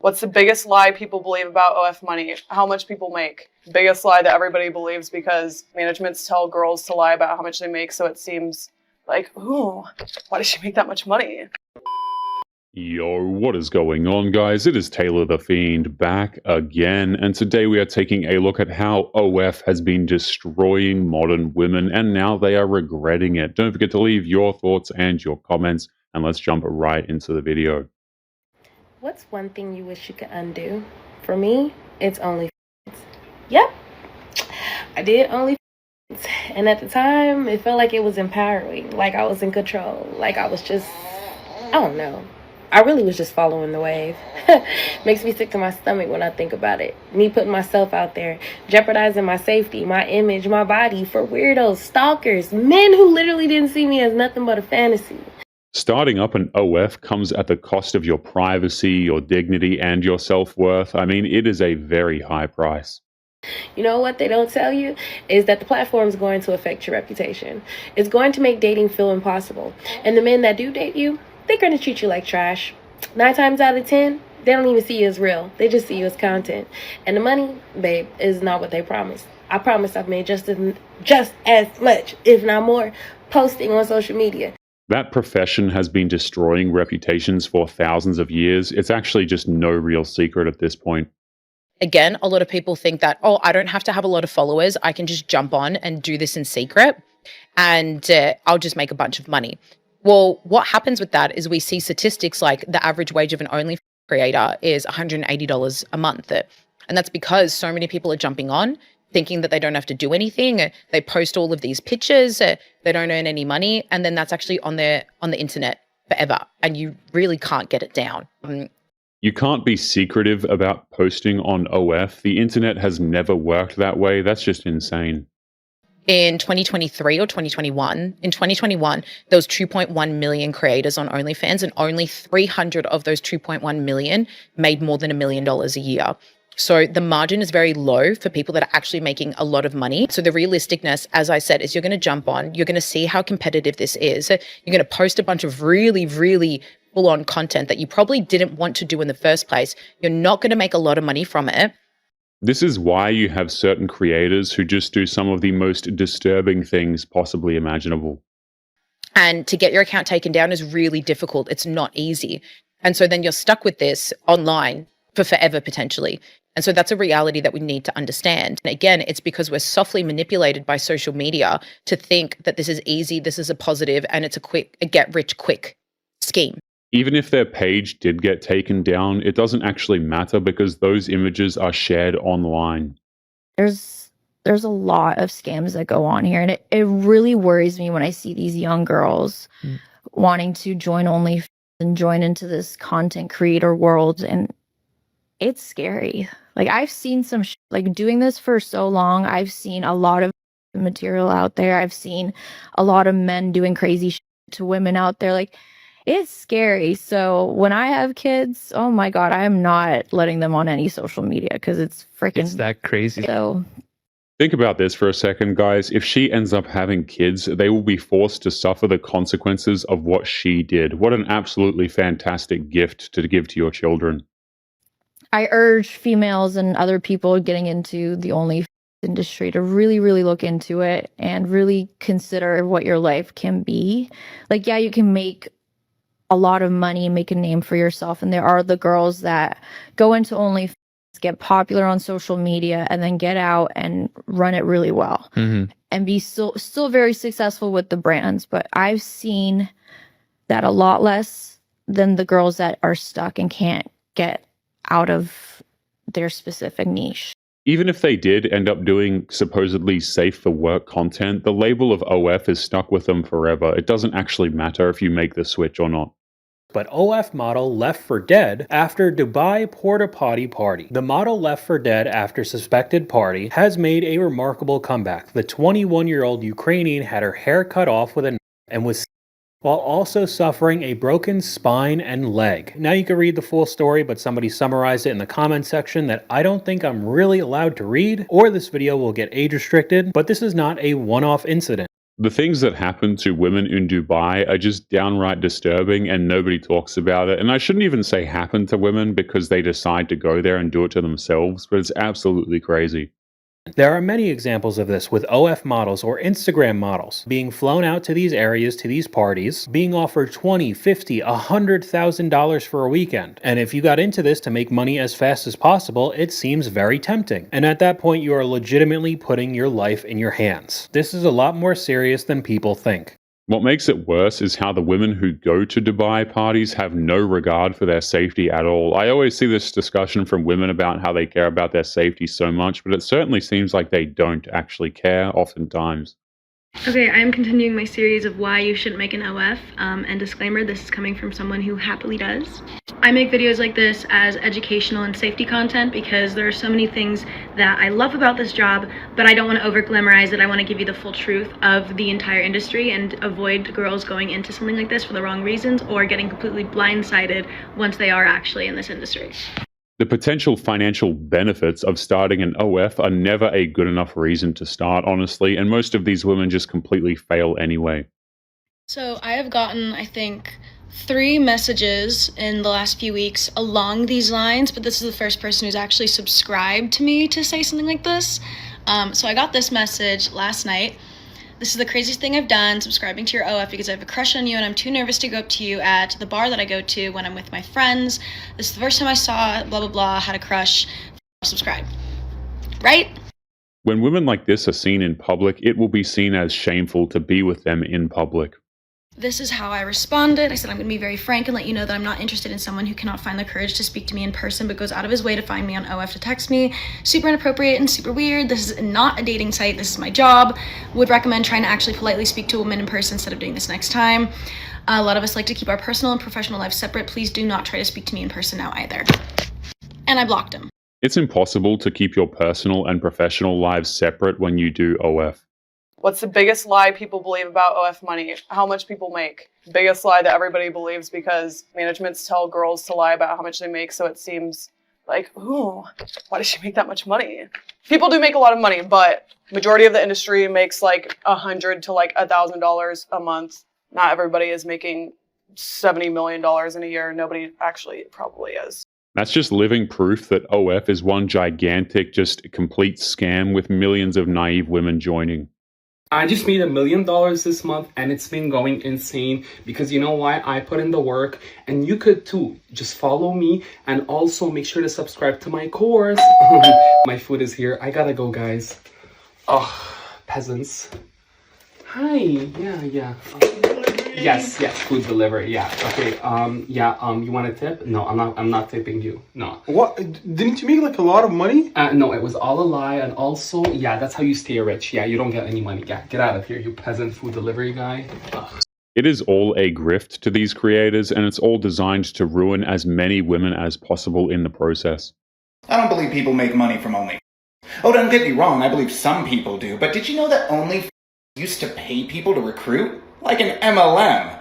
What's the biggest lie people believe about OF money? How much people make? Biggest lie that everybody believes because managements tell girls to lie about how much they make, so it seems like, ooh, why does she make that much money? Yo, what is going on, guys? It is Taylor the Fiend back again, and today we are taking a look at how OF has been destroying modern women, and now they are regretting it. Don't forget to leave your thoughts and your comments, and let's jump right into the video. What's one thing you wish you could undo? For me, it's OnlyFans. Yep, I did OnlyFans. And at the time, it felt like it was empowering. Like I was in control. Like I was just, I don't know. I really was just following the wave. Makes me sick to my stomach when I think about it. Me putting myself out there, jeopardizing my safety, my image, my body for weirdos, stalkers, men who literally didn't see me as nothing but a fantasy. Starting up an OF comes at the cost of your privacy, your dignity, and your self-worth. I mean, it is a very high price. You know what they don't tell you is that the platform is going to affect your reputation. It's going to make dating feel impossible. And the men that do date you, they're going to treat you like trash. 9 times out of 10, they don't even see you as real. They just see you as content. And the money, babe, is not what they promised. I promise I've made just as much, if not more, posting on social media. That profession has been destroying reputations for thousands of years. It's actually just no real secret at this point. Again, a lot of people think that, oh, I don't have to have a lot of followers. I can just jump on and do this in secret and I'll just make a bunch of money. Well, what happens with that is we see statistics like the average wage of an OnlyFans creator is $180 a month. And that's because so many people are jumping on thinking that they don't have to do anything. They post all of these pictures, they don't earn any money. And then that's actually on the internet forever. And you really can't get it down. You can't be secretive about posting on OF. The internet has never worked that way. That's just insane. In 2023 or 2021, in 2021, there was 2.1 million creators on OnlyFans, and only 300 of those 2.1 million made more than $1 million a year. So the margin is very low for people that are actually making a lot of money. So the realisticness, as I said, is you're going to jump on, you're going to see how competitive this is. You're going to post a bunch of really, really full-on content that you probably didn't want to do in the first place. You're not going to make a lot of money from it. This is why you have certain creators who just do some of the most disturbing things possibly imaginable. And to get your account taken down is really difficult. It's not easy. And so then you're stuck with this online for forever, potentially. And so that's a reality that we need to understand. And again, it's because we're softly manipulated by social media to think that this is easy, this is a positive, and it's a get-rich-quick scheme. Even if their page did get taken down, it doesn't actually matter because those images are shared online. There's a lot of scams that go on here, and it really worries me when I see these young girls wanting to join OnlyFans and join into this content creator world, and it's scary. Like, I've seen some like doing this for so long, I've seen a lot of material out there. I've seen a lot of men doing crazy to women out there. Like, it's scary. So when I have kids, oh my God, I am not letting them on any social media because it's freaking... It's that crazy. So think about this for a second, guys. If she ends up having kids, they will be forced to suffer the consequences of what she did. What an absolutely fantastic gift to give to your children. I urge females and other people getting into the OnlyFans industry to really, really look into it and really consider what your life can be. Like, yeah, you can make a lot of money, make a name for yourself. And there are the girls that go into OnlyFans, get popular on social media, and then get out and run it really well and be still very successful with the brands. But I've seen that a lot less than the girls that are stuck and can't get out of their specific niche. Even if they did end up doing supposedly safe for work content, the label of OF is stuck with them forever. It doesn't actually matter if you make the switch or not. But OF model left for dead after Dubai porta potty party. The model left for dead after suspected party has made a remarkable comeback. The 21-year-old Ukrainian had her hair cut off with a knife and was while also suffering a broken spine and leg. Now you can read the full story, but somebody summarized it in the comment section that I don't think I'm really allowed to read, or this video will get age restricted, but this is not a one-off incident. The things that happen to women in Dubai are just downright disturbing and nobody talks about it. And I shouldn't even say happen to women because they decide to go there and do it to themselves, but it's absolutely crazy. There are many examples of this with OF models or Instagram models being flown out to these areas, to these parties, being offered $20, $50, $100,000 for a weekend. And if you got into this to make money as fast as possible, it seems very tempting. And at that point, you are legitimately putting your life in your hands. This is a lot more serious than people think. What makes it worse is how the women who go to Dubai parties have no regard for their safety at all. I always see this discussion from women about how they care about their safety so much, but it certainly seems like they don't actually care oftentimes. Okay, I'm continuing my series of why you shouldn't make an OF, and disclaimer, this is coming from someone who happily does. I make videos like this as educational and safety content because there are so many things that I love about this job, but I don't want to over glamorize it. I want to give you the full truth of the entire industry and avoid girls going into something like this for the wrong reasons or getting completely blindsided once they are actually in this industry. The potential financial benefits of starting an OF are never a good enough reason to start, honestly, and most of these women just completely fail anyway. So I have gotten, I think, 3 messages in the last few weeks along these lines, but this is the first person who's actually subscribed to me to say something like this. So I got this message last night. This is the craziest thing I've done, subscribing to your OF because I have a crush on you and I'm too nervous to go up to you at the bar that I go to when I'm with my friends. This is the first time I saw blah, blah, blah, had a crush. Subscribe. Right? When women like this are seen in public, it will be seen as shameful to be with them in public. This is how I responded. I said, I'm going to be very frank and let you know that I'm not interested in someone who cannot find the courage to speak to me in person but goes out of his way to find me on OF to text me. Super inappropriate and super weird. This is not a dating site. This is my job. Would recommend trying to actually politely speak to a woman in person instead of doing this next time. A lot of us like to keep our personal and professional lives separate. Please do not try to speak to me in person now either. And I blocked him. It's impossible to keep your personal and professional lives separate when you do OF. What's the biggest lie people believe about OF money? How much people make. Biggest lie that everybody believes because managements tell girls to lie about how much they make, so it seems like, ooh, why does she make that much money? People do make a lot of money, but majority of the industry makes like $100 to like $1,000 a month. Not everybody is making $70 million in a year. Nobody actually probably is. That's just living proof that OF is one gigantic, just complete scam with millions of naive women joining. I just made $1 million this month and it's been going insane because you know what? I put in the work and you could too. Just follow me and also make sure to subscribe to my course. My food is here. I gotta go, guys. Oh, peasants. Hi. Yeah. Yes, food delivery. Yeah. Okay. You want a tip? No, I'm not tipping you. No. What? Didn't you make like a lot of money? No, it was all a lie. And also, yeah, that's how you stay rich. Yeah, you don't get any money. Yeah, get out of here, you peasant food delivery guy. Ugh. It is all a grift to these creators, and it's all designed to ruin as many women as possible in the process. I don't believe people make money from OnlyFans. Oh, don't get me wrong, I believe some people do, but did you know that OnlyFans used to pay people to recruit? Like an MLM.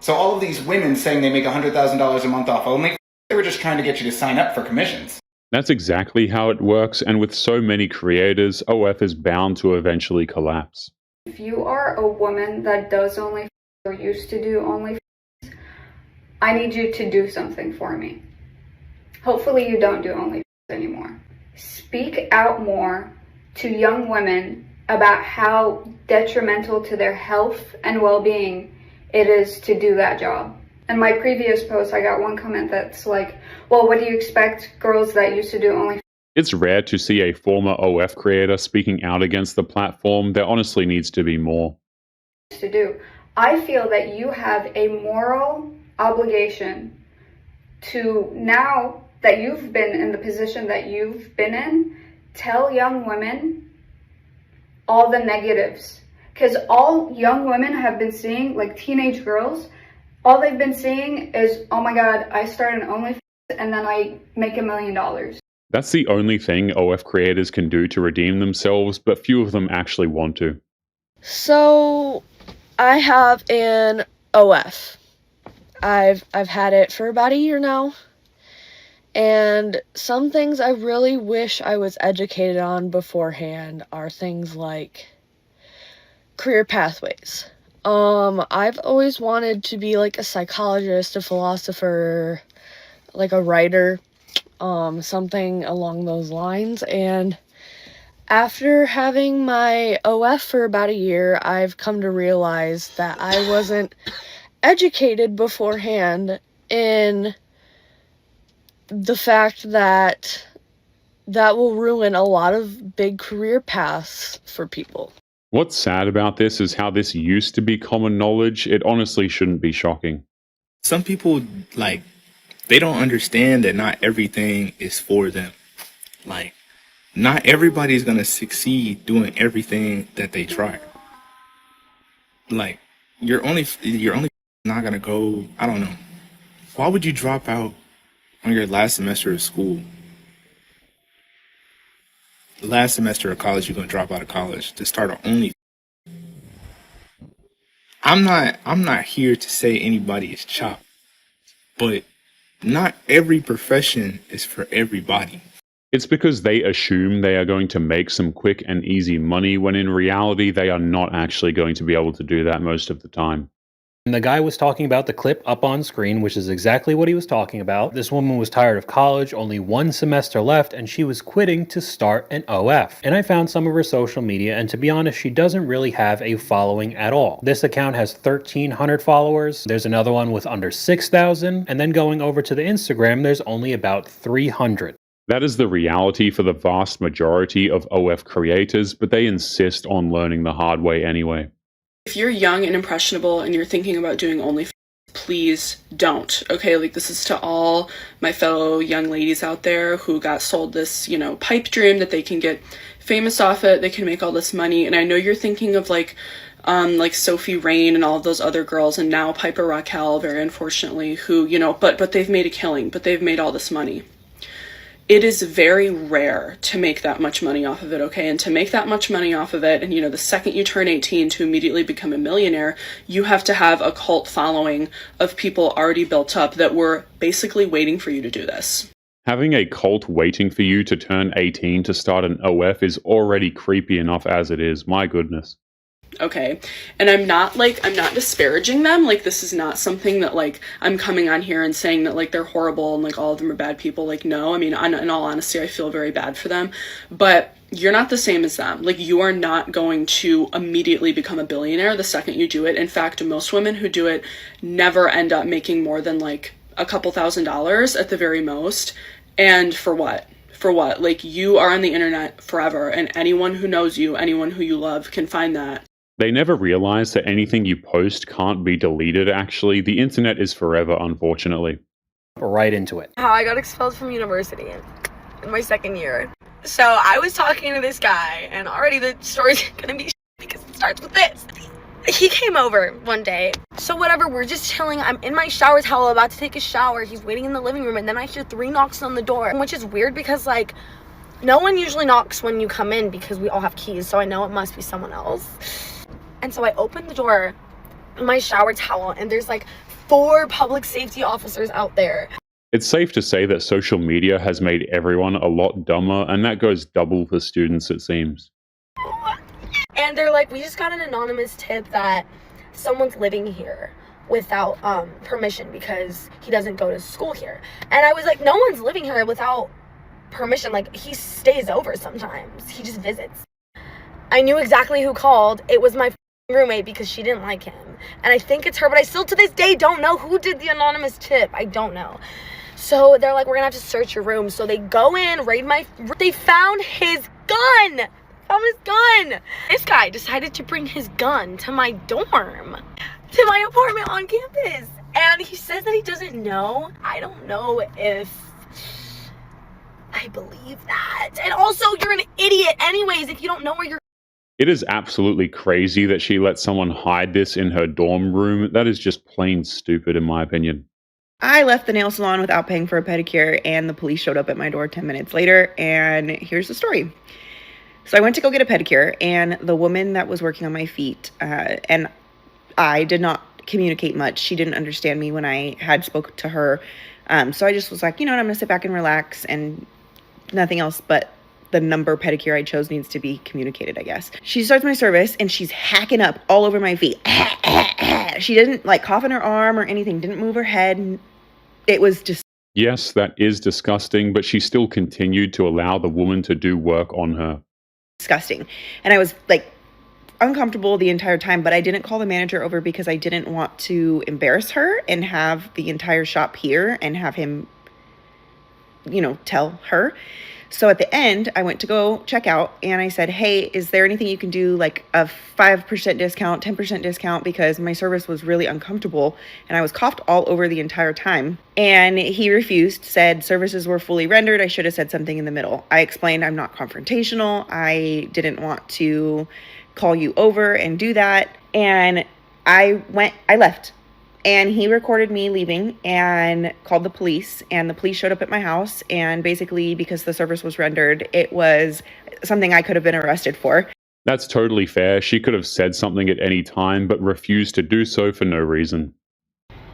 So all of these women saying they make $100,000 a month off OnlyFans, they were just trying to get you to sign up for commissions. That's exactly how it works, and with so many creators, OF is bound to eventually collapse. If you are a woman that does OnlyFans or used to do OnlyFans, I need you to do something for me. Hopefully you don't do OnlyFans anymore. Speak out more to young women about how detrimental to their health and well-being it is to do that job. In my previous post, I got one comment that's like, well, what do you expect girls that used to do OnlyFans? It's rare to see a former OF creator speaking out against the platform. There honestly needs to be more. To do. I feel that you have a moral obligation to, now that you've been in the position that you've been in, tell young women all the negatives, because all young women have been seeing, like teenage girls, all they've been seeing is, oh my god, I started an OnlyFans and then I make $1 million. That's the only thing OF creators can do to redeem themselves, but few of them actually want to. So I have an OF. I've had it for about a year now. And some things I really wish I was educated on beforehand are things like career pathways. I've always wanted to be like a psychologist, a philosopher, like a writer, something along those lines. And after having my OF for about a year, I've come to realize that I wasn't educated beforehand in the fact that that will ruin a lot of big career paths for people. What's sad about this is how this used to be common knowledge. It honestly shouldn't be shocking. Some people, like, they don't understand that not everything is for them. Like, not everybody's gonna succeed doing everything that they try. Like, you're only not gonna go, I don't know. Why would you drop out on your last semester of school? Last semester of college, you're gonna drop out of college to start an only. I'm not here to say anybody is chopped, but not every profession is for everybody. It's because they assume they are going to make some quick and easy money when in reality they are not actually going to be able to do that most of the time. And the guy was talking about the clip up on screen, which is exactly what he was talking about. This woman was tired of college, only one semester left, and she was quitting to start an OF. And I found some of her social media, and to be honest, she doesn't really have a following at all. This account has 1,300 followers. There's another one with under 6,000. And then going over to the Instagram, there's only about 300. That is the reality for the vast majority of OF creators, but they insist on learning the hard way anyway. If you're young and impressionable and you're thinking about doing OnlyFans, please don't. Okay, like this is to all my fellow young ladies out there who got sold this, pipe dream that they can get famous off it, they can make all this money. And I know you're thinking of like Sophie Rain and all of those other girls, and now Piper Raquel, very unfortunately, who, but they've made a killing, but they've made all this money. It is very rare to make that much money off of it, okay? And to make that much money off of it, and the second you turn 18 to immediately become a millionaire, you have to have a cult following of people already built up that were basically waiting for you to do this. Having a cult waiting for you to turn 18 to start an OF is already creepy enough as it is, my goodness. Okay, and I'm not disparaging them. Like, this is not something that I'm coming on here and saying that they're horrible and all of them are bad people. No, I mean, in all honesty, I feel very bad for them, but you're not the same as them. You are not going to immediately become a billionaire the second you do it. In fact, most women who do it never end up making more than a couple $1,000s at the very most. And for what? You are on the internet forever, and anyone who knows you, anyone who you love can find that. They never realize that anything you post can't be deleted, actually. The internet is forever, unfortunately. Right into it. How I got expelled from university in my second year. So I was talking to this guy, and already the story's gonna be because it starts with this. He came over one day. So whatever, we're just chilling. I'm in my shower towel, about to take a shower. He's waiting in the living room, and then I hear 3 knocks on the door, which is weird because no one usually knocks when you come in because we all have keys, so I know it must be someone else. And so I open the door in my shower towel, and there's 4 public safety officers out there. It's safe to say that social media has made everyone a lot dumber, and that goes double for students, it seems. And they're we just got an anonymous tip that someone's living here without permission because he doesn't go to school here. And I was no one's living here without permission. He stays over sometimes. He just visits. I knew exactly who called. It was my roommate because she didn't like him. And I think it's her, but I still to this day don't know who did the anonymous tip. I don't know. So they're we're gonna have to search your room. So they go in, they found his gun. This guy decided to bring his gun to my dorm, to my apartment on campus. And he says that he doesn't know. I don't know if I believe that. And also, you're an idiot anyways if you don't know where you're. It is absolutely crazy that she let someone hide this in her dorm room. That is just plain stupid, in my opinion. I left the nail salon without paying for a pedicure, and the police showed up at my door 10 minutes later, and here's the story. So I went to go get a pedicure, and the woman that was working on my feet, and I did not communicate much. She didn't understand me when I had spoke to her. So I just was I'm going to sit back and relax and nothing else. But the number pedicure I chose needs to be communicated, I guess. She starts my service and she's hacking up all over my feet. She didn't like cough in her arm or anything, didn't move her head. It was just Yes, that is disgusting, but she still continued to allow the woman to do work on her. disgusting. And I was like uncomfortable the entire time, but I didn't call the manager over because I didn't want to embarrass her and have the entire shop here and have him, tell her. So at the end, I went to go check out and I said, hey, is there anything you can do, like a 5% discount, 10% discount? Because my service was really uncomfortable and I was coughed all over the entire time. And he refused, said services were fully rendered. I should have said something in the middle. I explained I'm not confrontational. I didn't want to call you over and do that. And I left. And he recorded me leaving and called the police, and the police showed up at my house. And basically, because the service was rendered, it was something I could have been arrested for. That's totally fair. She could have said something at any time, but refused to do so for no reason.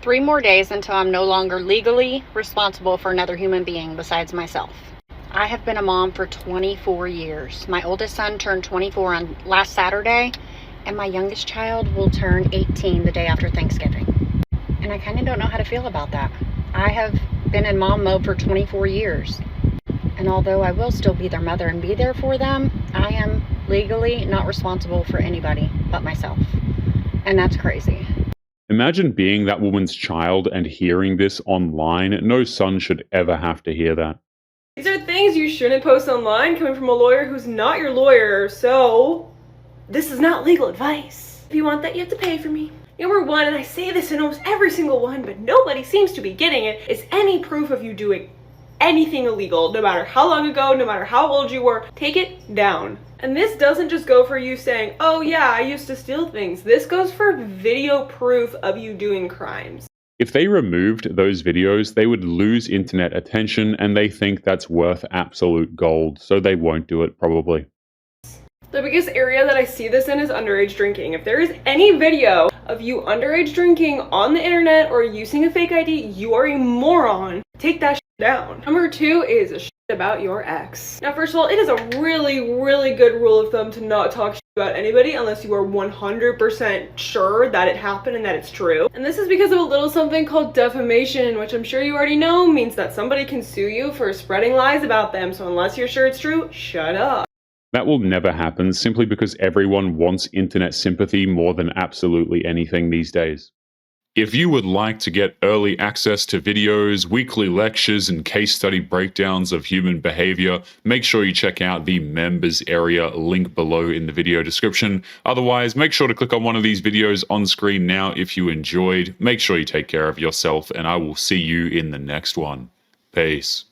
3 more days until I'm no longer legally responsible for another human being besides myself. I have been a mom for 24 years. My oldest son turned 24 on last Saturday, and my youngest child will turn 18 the day after Thanksgiving. And I kind of don't know how to feel about that. I have been in mom mode for 24 years. And although I will still be their mother and be there for them, I am legally not responsible for anybody but myself. And that's crazy. Imagine being that woman's child and hearing this online. No son should ever have to hear that. These are things you shouldn't post online coming from a lawyer who's not your lawyer, so this is not legal advice. If you want that, you have to pay for me. Number one, and I say this in almost every single one, but nobody seems to be getting it, is any proof of you doing anything illegal, no matter how long ago, no matter how old you were, take it down. And this doesn't just go for you saying, oh yeah, I used to steal things. This goes for video proof of you doing crimes. If they removed those videos, they would lose internet attention, and they think that's worth absolute gold, so they won't do it probably. The biggest area that I see this in is underage drinking. If there is any video of you underage drinking on the internet or using a fake ID, you are a moron. Take that shit down. Number 2 is a shit about your ex. Now, first of all, it is a really, really good rule of thumb to not talk shit about anybody unless you are 100% sure that it happened and that it's true. And this is because of a little something called defamation, which I'm sure you already know means that somebody can sue you for spreading lies about them. So unless you're sure it's true, shut up. That will never happen simply because everyone wants internet sympathy more than absolutely anything these days. If you would like to get early access to videos, weekly lectures, and case study breakdowns of human behavior, make sure you check out the members area link below in the video description. Otherwise, make sure to click on one of these videos on screen now if you enjoyed. Make sure you take care of yourself, and I will see you in the next one. Peace.